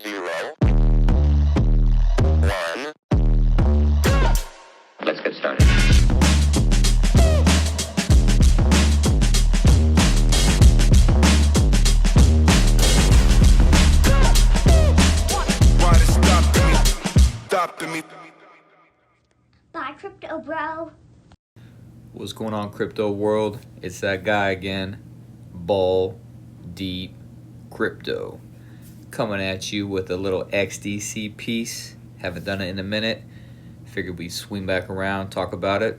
0, 1. Let's get started. Why they stopping me? Bye, crypto bro. What's going on, crypto world? It's that guy again, Ball Deep Crypto, coming at you with a little XDC piece. Haven't done it in a minute. Figured we'd swing back around, talk about it.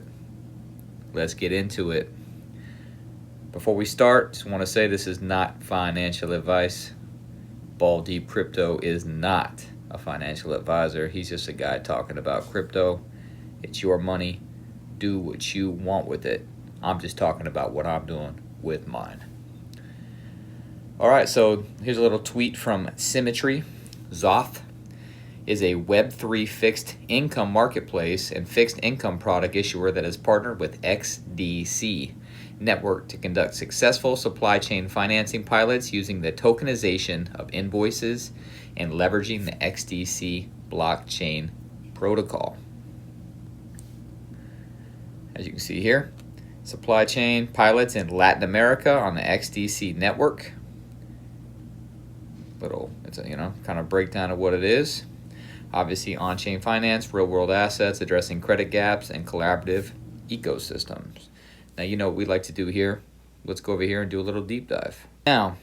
Let's get into it. Before we start, just want to say this is not financial advice. Ball Deep Crypto is not a financial advisor. He's just a guy talking about crypto. It's your money. Do what you want with it. I'm just talking about what I'm doing with mine. All right, so here's a little tweet from Symmetry. Zoth is a Web3 fixed income marketplace and fixed income product issuer that has partnered with XDC network to conduct successful supply chain financing pilots using the tokenization of invoices and leveraging the XDC blockchain protocol. As you can see here, supply chain pilots in Latin America on the XDC network. It's a kind of breakdown of what it is. Obviously, on-chain finance, real-world assets, addressing credit gaps, and collaborative ecosystems. Now, what we like to do here. Let's go over here and do a little deep dive. Now,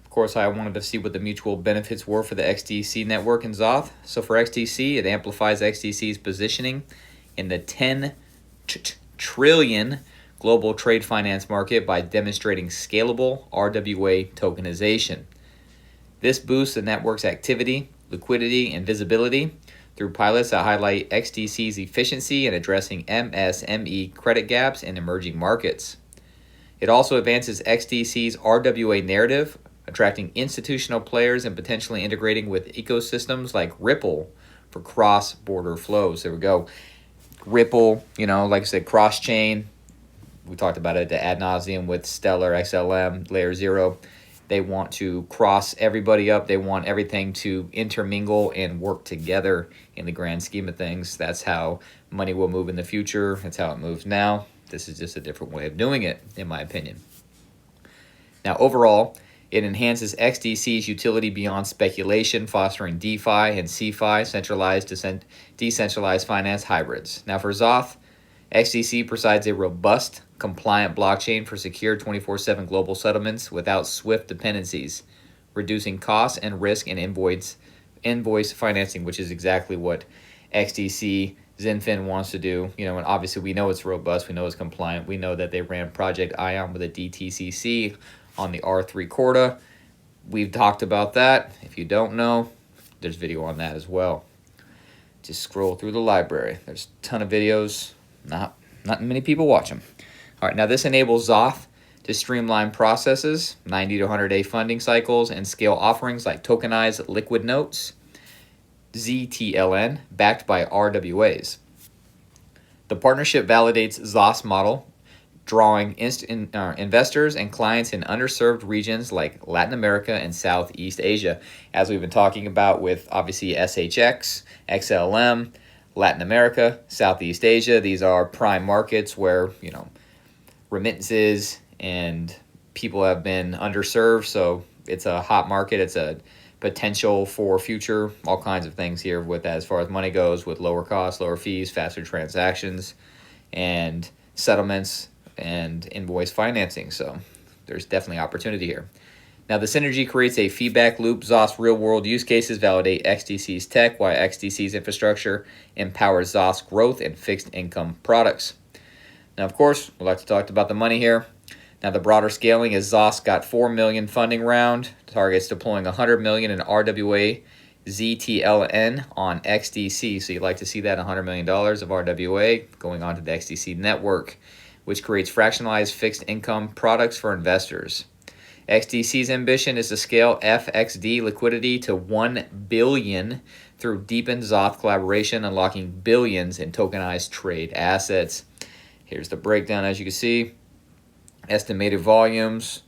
of course, I wanted to see what the mutual benefits were for the XDC network and Zoth. So for XDC, it amplifies XDC's positioning in the 10 trillion global trade finance market by demonstrating scalable RWA tokenization. This boosts the network's activity, liquidity, and visibility through pilots that highlight XDC's efficiency in addressing MSME credit gaps in emerging markets. It also advances XDC's RWA narrative, attracting institutional players and potentially integrating with ecosystems like Ripple for cross-border flows. There we go. Ripple, like I said, cross-chain. We talked about it ad nauseum with Stellar, XLM, Layer 0. They want to cross everybody up. They want everything to intermingle and work together in the grand scheme of things. That's how money will move in the future. That's how it moves now. This is just a different way of doing it, in my opinion. Now, overall, it enhances XDC's utility beyond speculation, fostering DeFi and CeFi, centralized to decentralized finance hybrids. Now, for Zoth, XDC provides a robust, compliant blockchain for secure 24/7 global settlements without SWIFT dependencies, reducing costs and risk in invoice financing, which is exactly what XDC Zenfin wants to do. And obviously we know it's robust, we know it's compliant, we know that they ran Project Ion with a DTCC on the R3 Corda. We've talked about that. If you don't know, there's video on that as well. Just scroll through the library. There's a ton of videos. Not many people watch them. All right, now this enables Zoth to streamline processes, 90 to 100-day funding cycles, and scale offerings like tokenized liquid notes, ZTLN, backed by RWAs. The partnership validates Zoth's model, drawing investors and clients in underserved regions like Latin America and Southeast Asia, as we've been talking about with obviously SHX, XLM, Latin America, Southeast Asia. These are prime markets where, remittances and people have been underserved. So it's a hot market. It's a potential for future, all kinds of things here with as far as money goes, with lower costs, lower fees, faster transactions, and settlements and invoice financing. So there's definitely opportunity here. Now, the synergy creates a feedback loop. Zoth's real-world use cases validate XDC's tech, while XDC's infrastructure empowers Zoth's growth in fixed income products. Now, of course, we'd like to talk about the money here. Now, the broader scaling is Zoth's got $4 million funding round, targets deploying $100 million in RWA ZTLN on XDC. So you'd like to see that $100 million of RWA going onto the XDC network, which creates fractionalized fixed income products for investors. XDC's ambition is to scale FXD liquidity to $1 billion through deepened Zoth collaboration, unlocking billions in tokenized trade assets. Here's the breakdown, as you can see. Estimated volumes,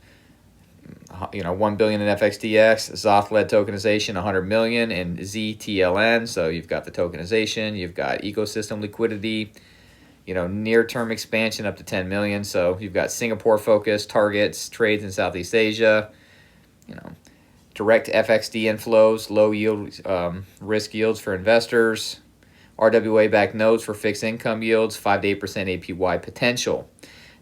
1 billion in FXDX, Zoth-led tokenization, 100 million in ZTLN. So you've got the tokenization, you've got ecosystem liquidity, near-term expansion up to 10 million. So you've got Singapore-focused targets, trades in Southeast Asia, direct FXD inflows, low yield risk yields for investors, RWA-backed notes for fixed income yields, 5 to 8% APY potential.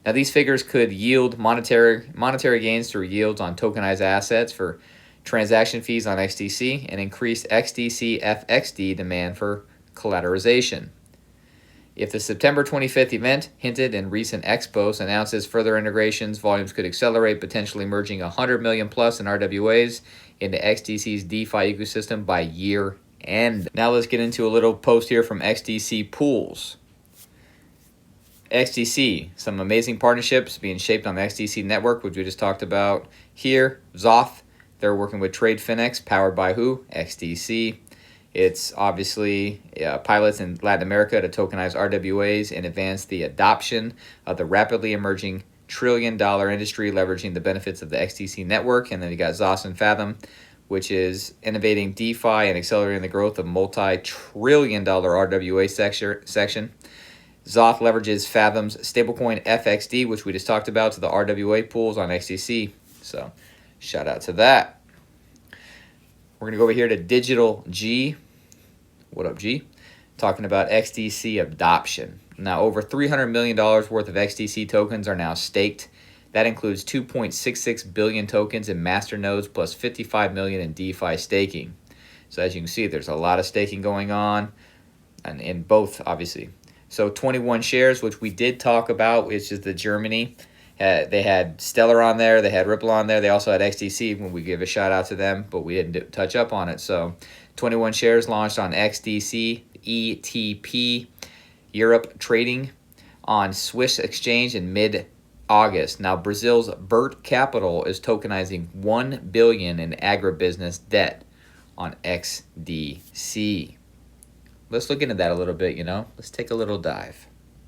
Now, these figures could yield monetary gains through yields on tokenized assets for transaction fees on XDC and increased XDC FXD demand for collateralization. If the September 25th event, hinted in recent expos, announces further integrations, volumes could accelerate, potentially merging 100 million plus in RWAs into XDC's DeFi ecosystem by year end. Now let's get into a little post here from XDC Pools. XDC, some amazing partnerships being shaped on the XDC network, which we just talked about here. Zoth, they're working with TradeFinex, powered by who? XDC. It's obviously pilots in Latin America to tokenize RWAs and advance the adoption of the rapidly emerging trillion-dollar industry, leveraging the benefits of the XDC network. And then you got Zoth and Fathom, which is innovating DeFi and accelerating the growth of multi-trillion-dollar RWA section. Zoth leverages Fathom's stablecoin FXD, which we just talked about, to the RWA pools on XDC. So, shout out to that. We're going to go over here to Digital G. What up, G? Talking about XDC adoption. Now, over $300 million worth of XDC tokens are now staked. That includes 2.66 billion tokens in master nodes plus 55 million in DeFi staking. So, as you can see, there's a lot of staking going on, and in both, obviously. So 21 shares, which we did talk about, which is the Germany. They had Stellar on there. They had Ripple on there. They also had XDC when we give a shout out to them, but we didn't touch up on it. So 21 shares launched on XDC, ETP, Europe trading on Swiss exchange in mid-August. Now, Brazil's Vert Capital is tokenizing $1 billion in agribusiness debt on XDC. Let's look into that a little bit, Let's take a little dive.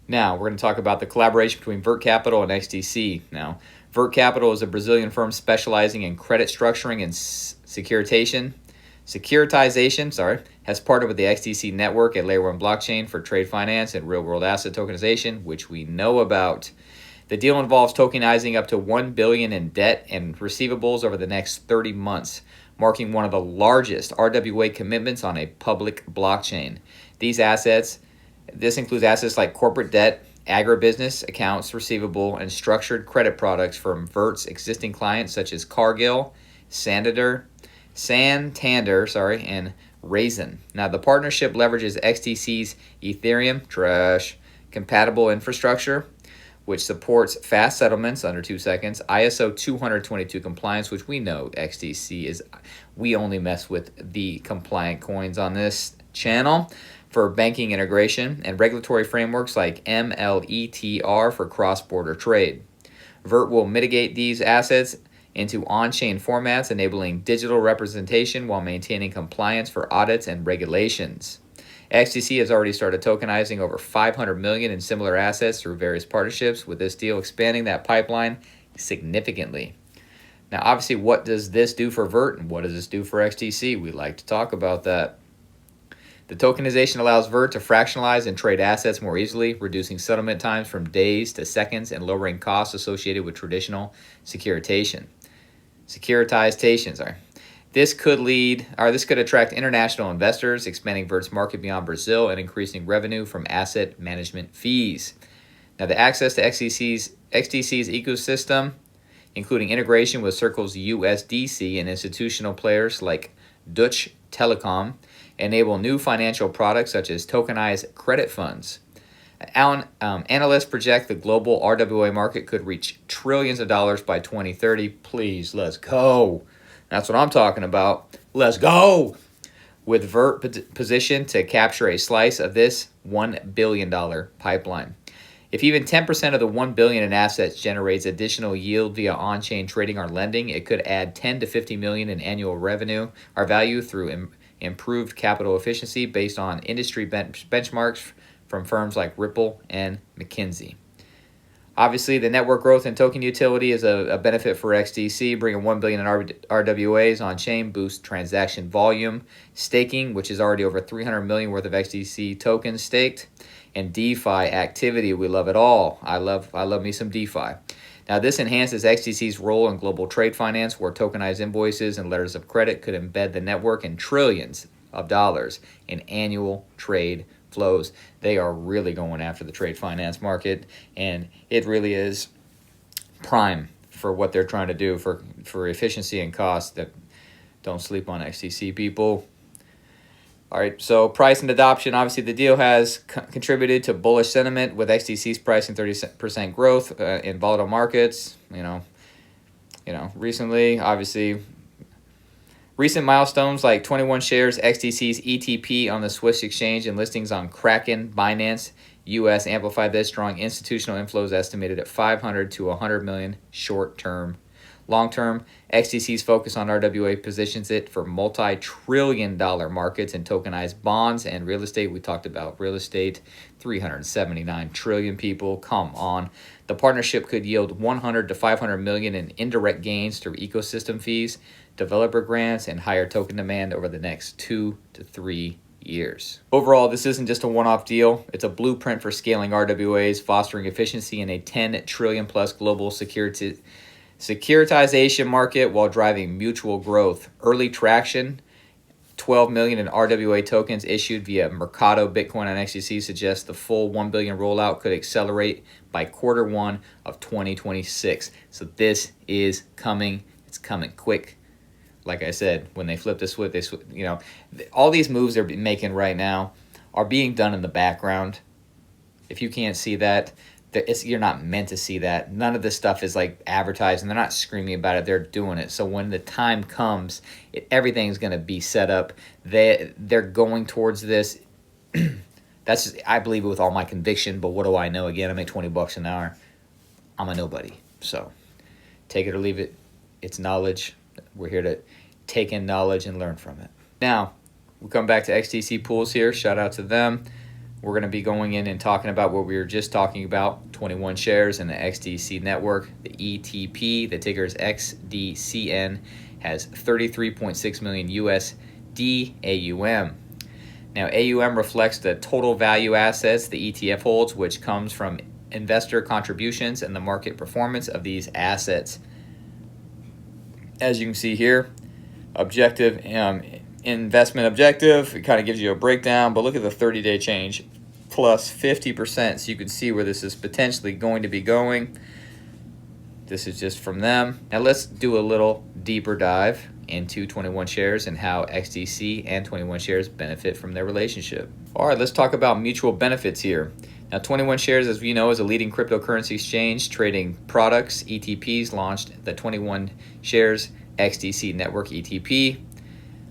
Now, we're going to talk about the collaboration between Vert Capital and XDC. Now, Vert Capital is a Brazilian firm specializing in credit structuring and securitization, has partnered with the XDC network at Layer 1 blockchain for trade finance and real-world asset tokenization, which we know about. The deal involves tokenizing up to $1 billion in debt and receivables over the next 30 months, marking one of the largest RWA commitments on a public blockchain. This includes assets like corporate debt, agribusiness accounts receivable, and structured credit products from Vert's existing clients such as Cargill, Santander, and Raisin. Now, the partnership leverages XDC's Ethereum compatible infrastructure, which supports fast settlements under 2 seconds, ISO 222 compliance, which we know XDC is. We only mess with the compliant coins on this channel, for banking integration, and regulatory frameworks like MLETR for cross-border trade. Vert will mitigate these assets into on-chain formats, enabling digital representation while maintaining compliance for audits and regulations. XDC has already started tokenizing over 500 million in similar assets through various partnerships, with this deal expanding that pipeline significantly. Now, obviously, what does this do for Vert and what does this do for XDC? We like to talk about that. The tokenization allows Vert to fractionalize and trade assets more easily, reducing settlement times from days to seconds and lowering costs associated with traditional securitization. This could attract international investors, expanding Vert's market beyond Brazil and increasing revenue from asset management fees. Now, the access to XDC's ecosystem, including integration with Circle's USDC and institutional players like Deutsche Telekom, enable new financial products such as tokenized credit funds. Analysts project the global RWA market could reach trillions of dollars by 2030. Please, let's go. That's what I'm talking about. Let's go. With Vert positioned to capture a slice of this $1 billion pipeline. If even 10% of the $1 billion in assets generates additional yield via on-chain trading or lending, it could add 10 to 50 million in annual revenue or value through improved capital efficiency based on industry benchmarks from firms like Ripple and McKinsey. Obviously, the network growth and token utility is a benefit for XDC, bringing 1 billion in RWAs on chain, boost transaction volume, staking, which is already over 300 million worth of XDC tokens staked, and DeFi activity. We love it all. I love me some DeFi. Now, this enhances XDC's role in global trade finance, where tokenized invoices and letters of credit could embed the network in trillions of dollars in annual trade flows. They are really going after the trade finance market, and it really is prime for what they're trying to do for efficiency and cost. That don't sleep on XDC, people. All right, so price and adoption. Obviously, the deal has contributed to bullish sentiment, with XDC's pricing 30% growth in volatile markets. Recently, obviously, recent milestones like 21 shares XDC's ETP on the Swiss exchange and listings on Kraken, Binance, US amplified this, drawing institutional inflows estimated at 500 to 100 million short term. Long term, XDC's focus on RWA positions it for multi-trillion-dollar markets in tokenized bonds and real estate. We talked about real estate, 379 trillion, people. Come on. The partnership could yield 100 to 500 million in indirect gains through ecosystem fees, developer grants, and higher token demand over the next 2 to 3 years. Overall, this isn't just a one-off deal. It's a blueprint for scaling RWAs, fostering efficiency in a 10 trillion plus global securitization market while driving mutual growth. Early traction, 12 million in RWA tokens issued via Mercado Bitcoin on XDC suggests the full 1 billion rollout could accelerate by Q1 of 2026. So this is coming. It's coming quick. Like I said, when they flip the switch, all these moves they're making right now are being done in the background. If you can't see that, you're not meant to see that. None of this stuff is like advertised, and they're not screaming about it. They're doing it. So when the time comes, everything's going to be set up. They're going towards this. I believe it with all my conviction, but what do I know? Again, I make $20 an hour. I'm a nobody. So take it or leave it. It's knowledge. We're here to take in knowledge and learn from it. Now, we come back to XDC pools here. Shout out to them. We're going to be going in and talking about what we were just talking about, 21 shares in the XDC network. The ETP, the ticker is XDCN, has 33.6 million USD AUM. Now, AUM reflects the total value assets the ETF holds, which comes from investor contributions and the market performance of these assets. As you can see here, investment objective, it kind of gives you a breakdown, but look at the 30-day change, plus 50%, so you can see where this is potentially going to be going. This is just from them. Now let's do a little deeper dive into 21 shares and how XDC and 21 shares benefit from their relationship. All right, let's talk about mutual benefits here. Now, 21 shares, as we know, is a leading cryptocurrency exchange trading products. ETPs launched the 21 shares XDC network ETP,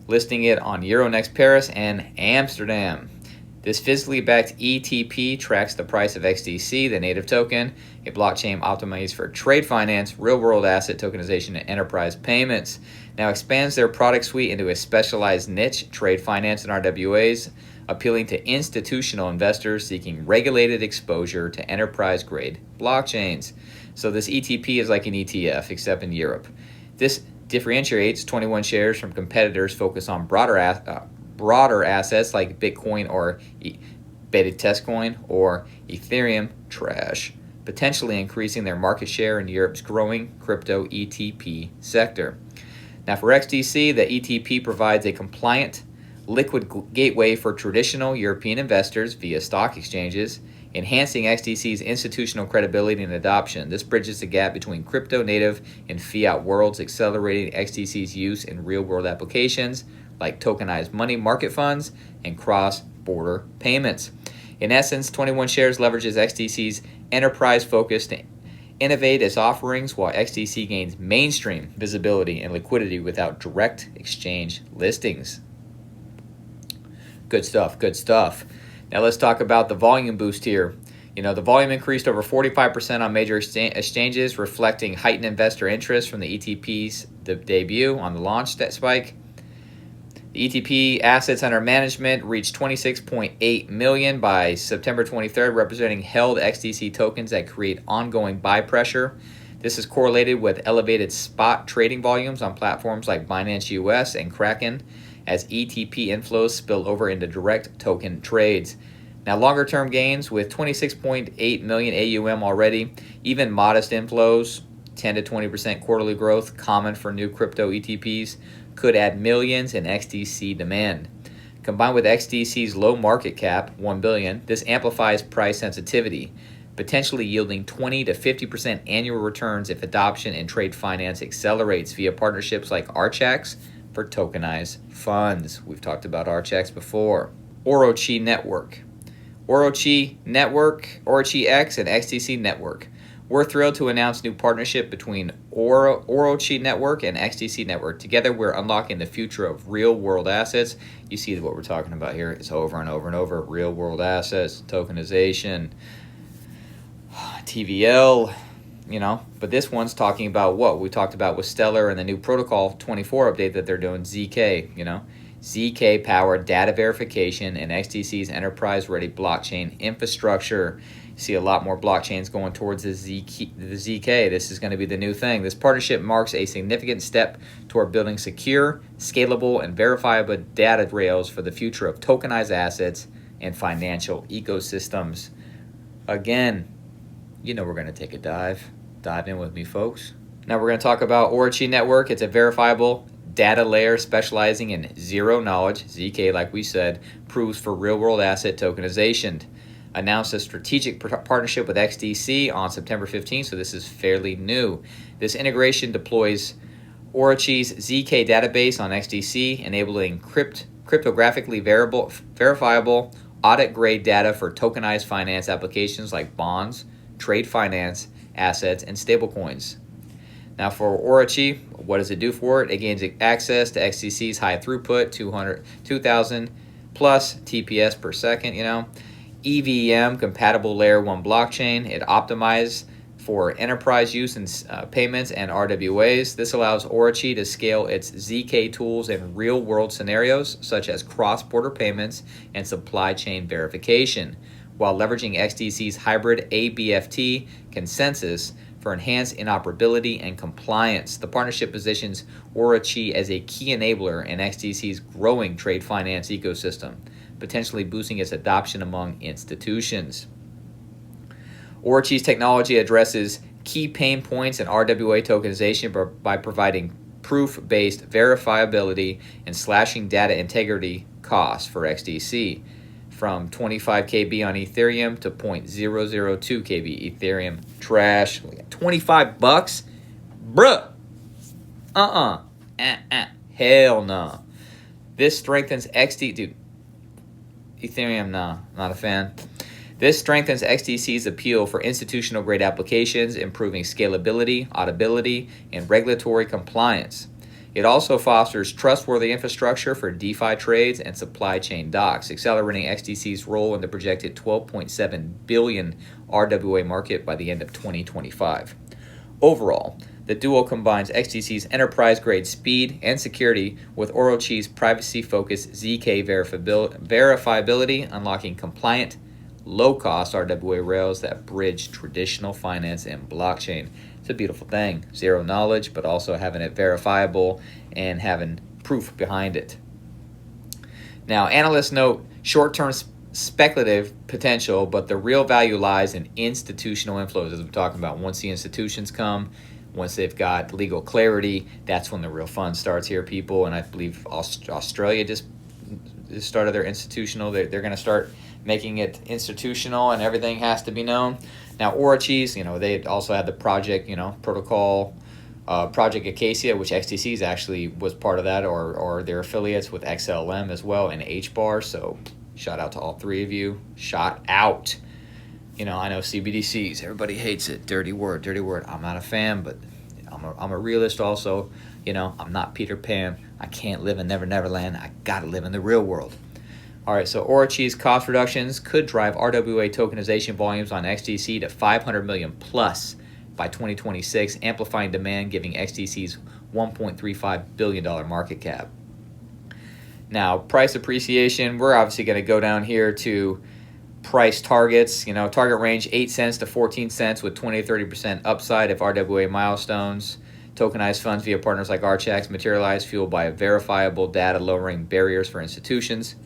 listing it on Euronext Paris and Amsterdam. This physically backed ETP tracks the price of XDC, the native token, a blockchain optimized for trade finance, real-world asset tokenization, and enterprise payments. Now expands their product suite into a specialized niche, trade finance and RWAs, appealing to institutional investors seeking regulated exposure to enterprise-grade blockchains. So this ETP is like an ETF, except in Europe. This differentiates 21 shares from competitors focused on broader assets like Bitcoin or Beta Test Coin or Ethereum Trash, potentially increasing their market share in Europe's growing crypto ETP sector. Now for XDC, the ETP provides a compliant liquid gateway for traditional European investors via stock exchanges, enhancing XDC's institutional credibility and adoption. This bridges the gap between crypto native and fiat worlds, accelerating XDC's use in real-world applications like tokenized money market funds and cross-border payments. In essence, 21 shares leverages XDC's enterprise focus to innovate its offerings while XDC gains mainstream visibility and liquidity without direct exchange listings. Good stuff, good stuff. Now let's talk about the volume boost here. The volume increased over 45% on major exchanges, reflecting heightened investor interest from the ETP's debut on the launch spike. The ETP assets under management reached 26.8 million by September 23rd, representing held XDC tokens that create ongoing buy pressure. This is correlated with elevated spot trading volumes on platforms like Binance US and Kraken as ETP inflows spill over into direct token trades. Now, longer-term gains with 26.8 million AUM already, even modest inflows, 10 to 20% quarterly growth, common for new crypto ETPs, could add millions in XDC demand. Combined with XDC's low market cap, 1 billion, this amplifies price sensitivity, potentially yielding 20 to 50% annual returns if adoption and trade finance accelerates via partnerships like Archax for tokenized funds. We've talked about Archax before. Orochi Network. Orochi Network, Orochi X, and XDC Network. We're thrilled to announce new partnership between Orochi Network and XDC Network. Together, we're unlocking the future of real-world assets. You see what we're talking about here. It's over and over and over. Real-world assets, tokenization, TVL, But this one's talking about what we talked about with Stellar and the new Protocol 24 update that they're doing, ZK, ZK-powered data verification and XDC's enterprise-ready blockchain infrastructure. You see a lot more blockchains going towards the ZK. This is going to be the new thing. This partnership marks a significant step toward building secure, scalable, and verifiable data rails for the future of tokenized assets and financial ecosystems. Again, we're going to take a dive in with me, folks. Now we're going to talk about Orochi Network. It's a verifiable data layer specializing in zero knowledge. ZK, like we said, proves for real-world asset tokenization. Announced a strategic partnership with XDC on September 15th, so this is fairly new. This integration deploys Orochi's ZK database on XDC, enabling cryptographically verifiable audit-grade data for tokenized finance applications like bonds, trade finance, assets, and stablecoins. Now for Orochi, what does it do for it? It gains access to XDC's high throughput, 2,000 plus TPS per second, EVM compatible layer 1 blockchain. It optimized for enterprise use and payments and RWAs. This allows Orochi to scale its ZK tools in real-world scenarios such as cross-border payments and supply chain verification, while leveraging XDC's hybrid ABFT consensus for enhanced interoperability and compliance. The partnership positions Orochi as a key enabler in XDC's growing trade finance ecosystem, potentially boosting its adoption among institutions. Orochi's technology addresses key pain points in RWA tokenization by providing proof-based verifiability and slashing data integrity costs for XDC from 25 KB on Ethereum to 0.002 KB Ethereum. Trash. $25? Bruh. Hell no. This strengthens Dude, Ethereum, nah. Not a fan. This strengthens XDC's appeal for institutional-grade applications, improving scalability, auditability, and regulatory compliance. It also fosters trustworthy infrastructure for DeFi trades and supply chain docs, accelerating XDC's role in the projected $12.7 billion RWA market by the end of 2025. Overall, the duo combines XDC's enterprise-grade speed and security with Orochi's privacy-focused ZK verifiability, unlocking compliant, low-cost RWA rails that bridge traditional finance and blockchain. It's a beautiful thing. Zero knowledge, but also having it verifiable and having proof behind it. Now, analysts note short-term speculative potential, but the real value lies in institutional inflows, as we're talking about. Once the institutions come, once they've got legal clarity, that's when the real fun starts here, people. And I believe Australia just started their institutional. They're going to start making it institutional, and everything has to be known. Now, Orochi's, they also had the project, protocol, Project Acacia, which XDC's actually was part of that, or their affiliates with XLM as well, and HBAR. So shout out to all three of you. Shout out. I know CBDCs, everybody hates it. Dirty word. I'm not a fan, but I'm a realist also. I'm not Peter Pan. I can't live in Never Neverland. I gotta live in the real world. All right, so Orochi's cost reductions could drive RWA tokenization volumes on XDC to 500 million plus by 2026, amplifying demand, giving XDC's $1.35 billion market cap. Now, price appreciation, we're obviously going to go down here to price targets. Target range 8 cents to 14 cents with 20 to 30% upside if RWA milestones. Tokenized funds via partners like Archax materialize, fueled by verifiable data lowering barriers for institutions.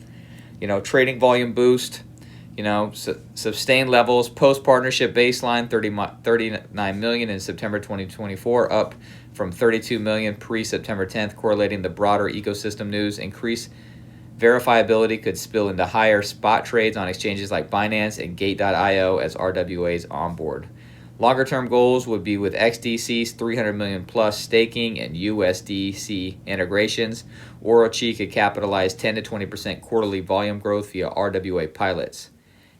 Trading volume boost. Sustained levels. Post-partnership baseline, 39 million in September 2024, up from 32 million pre-September 10th, correlating the broader ecosystem news. Increased verifiability could spill into higher spot trades on exchanges like Binance and Gate.io as RWAs onboard. Longer-term goals would be with XDC's 300 million plus staking and USDC integrations. Orochi could capitalize 10 to 20% quarterly volume growth via RWA pilots.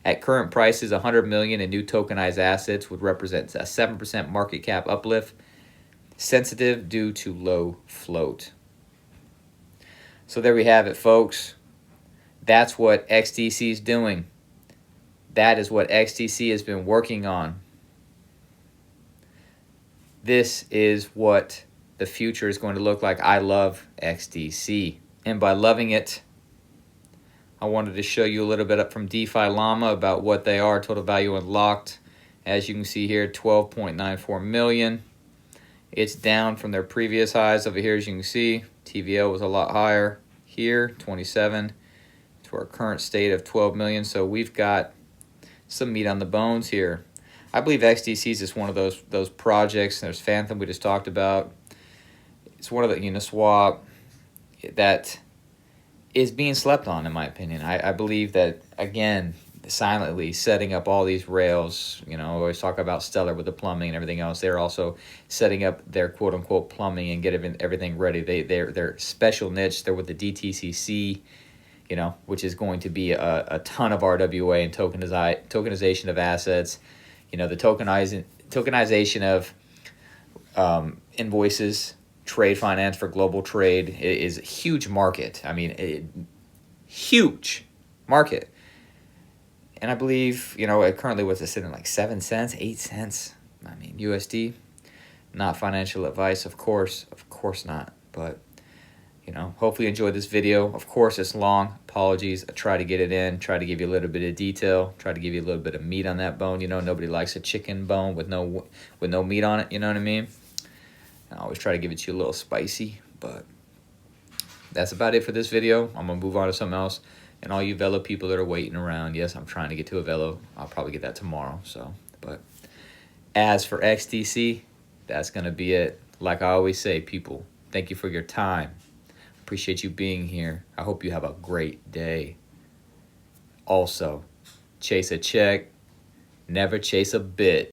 At current prices, 100 million in new tokenized assets would represent a 7% market cap uplift, sensitive due to low float. So there we have it, folks. That's what XDC is doing. That is what XDC has been working on. This is what the future is going to look like. I love XDC. And by loving it, I wanted to show you a little bit up from DeFi Llama about what they are. Total value unlocked, as you can see here, 12.94 million. It's down from their previous highs over here, as you can see. TVL was a lot higher here, 27, to our current state of 12 million. So we've got some meat on the bones here. I believe XDC is just one of those projects. There's Phantom we just talked about. It's one of the Uniswap that is being slept on, in my opinion. I believe that, again, silently setting up all these rails, I always talk about Stellar with the plumbing and everything else. They're also setting up their quote-unquote plumbing and getting everything ready. They're special niche. They're with the DTCC, which is going to be a ton of RWA and tokenization of assets. The tokenization of invoices, trade finance for global trade is a huge market. I mean, huge market. And I believe, currently what's it sitting like 7 cents, 8 cents? I mean, USD. Not financial advice, of course not. But, hopefully you enjoyed this video. Of course, it's long. Apologies. I try to get it in, try to give you a little bit of detail, try to give you a little bit of meat on that bone. Nobody likes a chicken bone with no meat on it, you know what I mean? I always try to give it to you a little spicy, but that's about it for this video. I'm going to move on to something else. And all you Velo people that are waiting around, yes, I'm trying to get to a Velo. I'll probably get that tomorrow. But as for XDC, that's going to be it. Like I always say, people, thank you for your time. Appreciate you being here. I hope you have a great day. Also, chase a check, never chase a bit.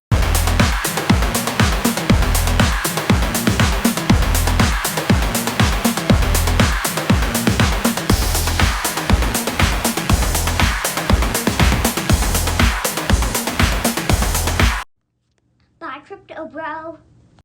Bye, crypto bro.